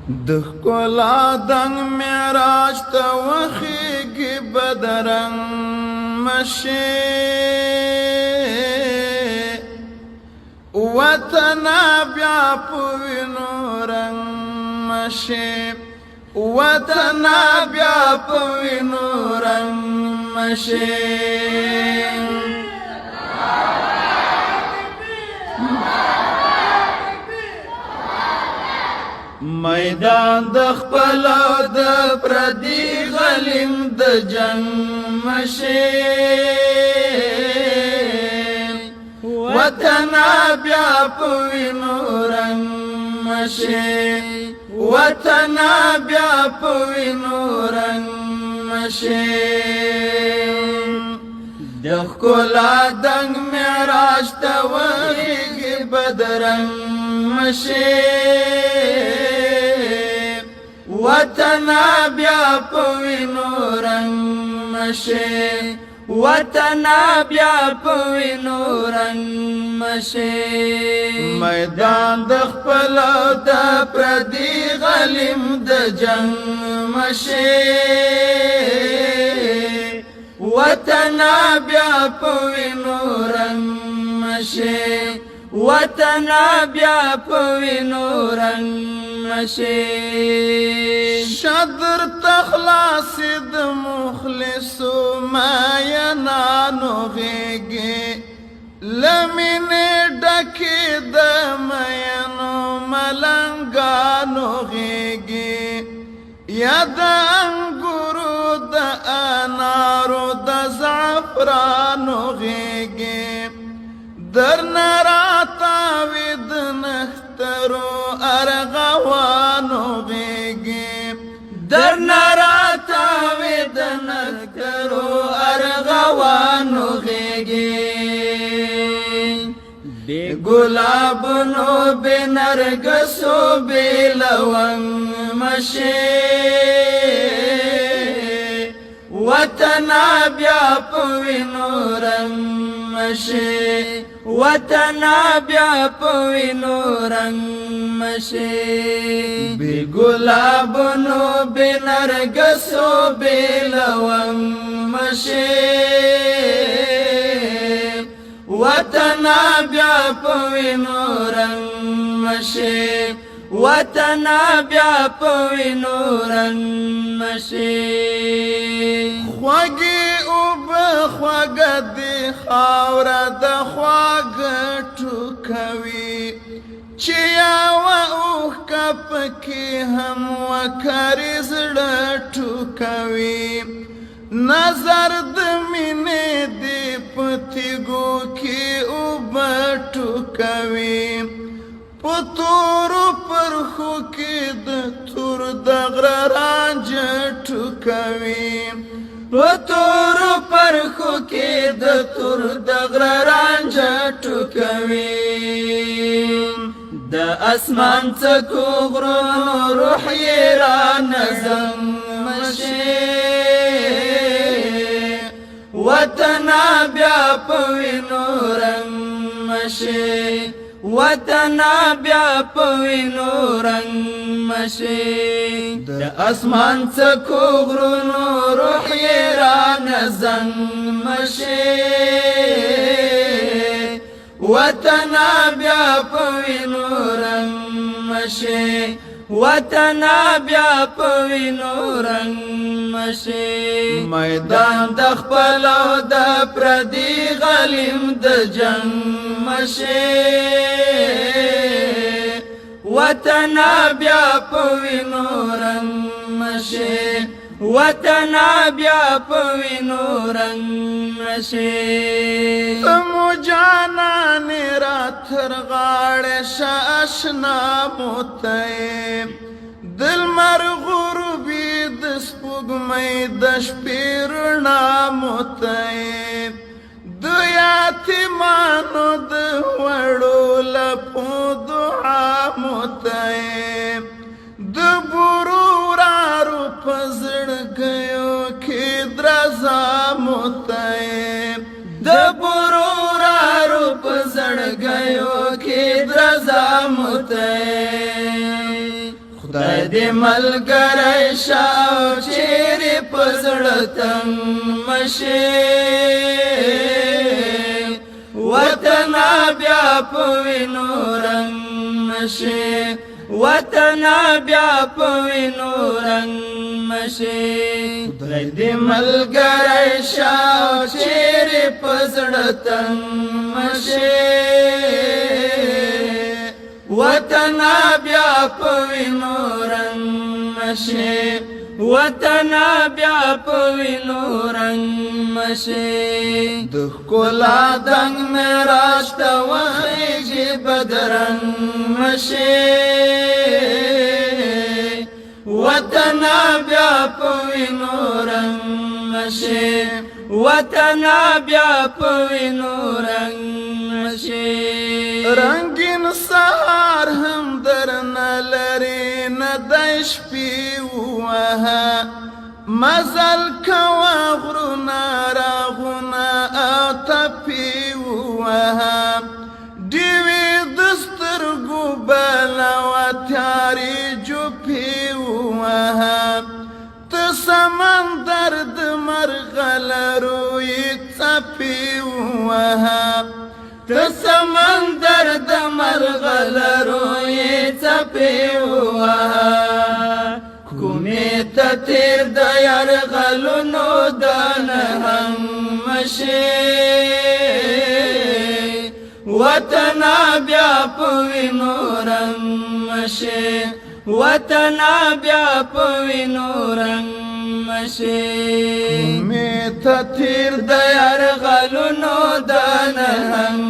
د ښکلا دنګ معراج ته وخیږي بدرنګ مشي وطنا بیا په وینو رنګ مشي وطنا بیا په وینو رنګ مشي میدان د خپل د پردي غلیم د جنگ مشي وطن بیا په وینو رنګ مشي وطن بیا په وینو رنګ مشي د ښکلا دنګ معراج ته وخیږي بدرنګ مشي وطن بیا په وینو رنګ مشي وطن بیا په وینو رنګ مشي میدان د خپل د پردي غلیم د جنگ مشي وطن بیا په وینو رنګ مشي وطن بیا په وینو رنګ مشي شادر تخلاص د مخلصو ماینانو غیږي لمینې ډکې د مینو ملنګانو غیږي یا د انګورو د انارو د زعفرانو غیږي درنه راتاوې د نخترو ارغوانو غیږي درنه راتاوې د نخترو ارغوانو غیږي بې ګلابونو بې نرګسو بې لونګ مشي وطن بیا په وینو رنګ مشي وطن بیا په وینو رنګ مشي بې ګلابونو بې نرګسو بې لونګ مشي وطن بیا په وینو رنګ مشي وطن بیا په وینو رنګ مشي خوږې اوبه خوږه دي خاوره د خواږه ټوکوي چې یوه اوښکه پکې هم وکرې زړه ټوکوي نظر د مینې دې په تیږو کې اوبه ټوکوي په تورو پرخو کې د تور د غره رانجه ټوکوي په تورو پرخو کې د تور د غره رانجه ټوکوي د اسمان څکو غرونو روح یې رانه زنګ مشي وطن بیا په وینو رنګ مشي وطن بیا په وینو رنګ مشي د اسمان څکو غرونو روح یې رانه زنګ مشي وطن بیا په وینو رنګ مشي وطن بیا په وینو رنګ مشي میدان د خپل د پردي غلیم د جنگ مشي وطن بیا په وینو رنګ مشي وطن بیا په وینو رنګ مشي تمو جانان را تر غاړه شاشنا موته دل مر غربي د سپوږمۍ د شپې رڼا موته د یتیمانو د وړو لپو دعا موته د برورارو په زړګیو کې درزا موته د برورارو په زړګیو کې درزا موته خدای دې ملګری شه او چیرې په زړه تنګ مشې وطنه بیا په وینو رنګ مشې وطنه بیا په وینو رنګ مشې خدای دې ملګری شه او چیرې په زړه تنګ مشې وطنه بیا په وینو رنګ مشې وطنه بیا په وینو رنګ مشې د ښکلا دنګ مې راشته وخیږي بدرنګ مشې وطنه بیا په وینو رنګ مشې وطنه بیا په وینو رنګ مشې رنگین سهار هم درنه لري نه د شپې ووهه مزل کوه غرونه راغونه او تپې ووهه ډیوې د سترګو بلوه تیارې جوپې ووهه ته سمندر د مرغلرویې څپې ووهه ته سمندر د مرغلرویې څپې ووهه کومې ته تېر د یرغلونو د نهنګ مشې وطنه بیا په وینو رنګ مشې وطنه بیا په وینو رنګ مشې کومې ته تېر د یرغلونو د نهنګ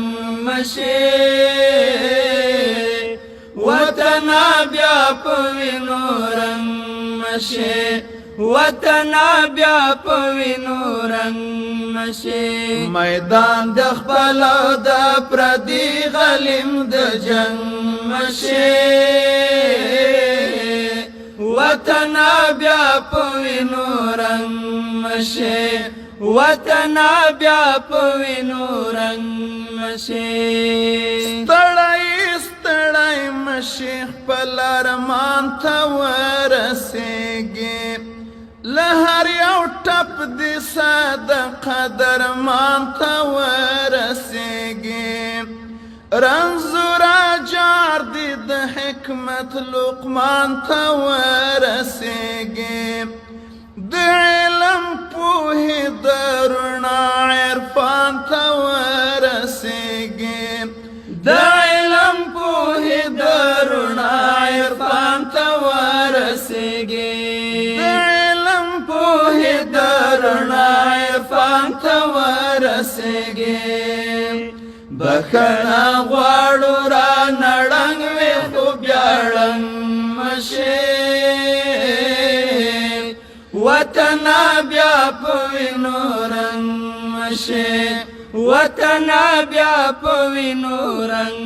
مشې وطنه بیا په وینو رنګ مشې وطنه بیا په وینو رنګ مشې میدان د خپل او د پردي غلیم د جنګ مشې وطنه بیا په وینو رنګ مشې وطنه بیا په وینو رنګ مشې ستړی ستړی مشې خپل ارمان ته ورسېږي له هر یو ټپ دې د قدرمان ته ورسېږي رنځوره جار دې د حکمت لقمان ته ورسېږي د علم پوهې د رڼا عرفان ته ورسېږي د علم پوهې د رڼا عرفان ته ورسېږي د علم پوهې د رڼا عرفان ته ورسېږي بخښنه غواړو را نړنګ وې خو بیا ړنګ مشې وطنه بیا په وینو رنګ مشې وطنه بیا په وینو رنګ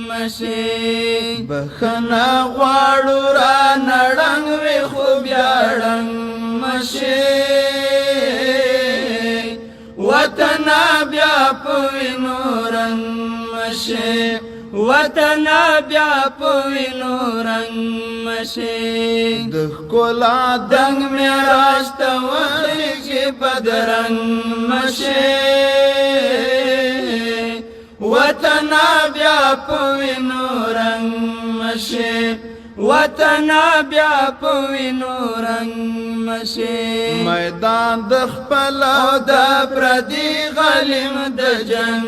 مشې بخښنه غواړو را نړنګ وې خو بیا ړنګ مشې وطنه بیا په وینو رنګ مشې وطنه بیا په وینو رنګ مشې د ښکلا دنګ مې راشته وخیږي بدرنګ مشې وطنه بیا په وینو رنګ مشې وطنه بیا په وینو رنګ مشې میدان د خپل او د پردي غلیم د جنګ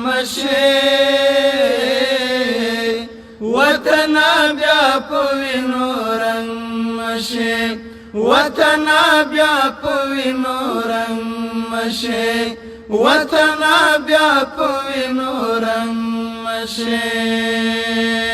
مشې وطنه بیا په وینو رنګ مشې وطنه بیا په وینو رنګ مشې وطنه بیا په وینو رنګ مشې